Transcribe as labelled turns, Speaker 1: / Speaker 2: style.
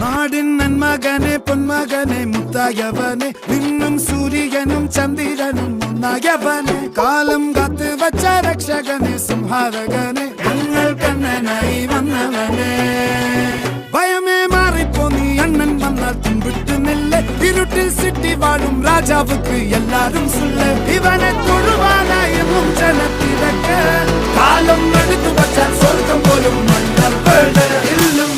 Speaker 1: നാടിൻ നന്മകനെ പൊന്മകനെ മുത്തായവനെ നിന്നും സൂര്യനും ചന്ദ്രനും ഒന്നായവനെ കാലം കാത്ത് വച്ച രക്ഷകനെ സംഹാരകനെ ഞങ്ങൾ കണ്ണനായി വന്നവനെ ഭയമേ മാറിപ്പോ നീ അണ്ണൻ വന്നാൽ തുമ്പിട്ട് നില്ല ഇരുട്ടിൽ സിറ്റി വാഴും രാജാവുക്ക് എല്ലാരും സുല്ല ഇവനെ തൊഴുവാനായെന്നും ജനത്തിരക്ക് കാലം എടുത്തു വച്ചാൽ സ്വർഗം പോലും മണ്ണൽ ഇല്ലും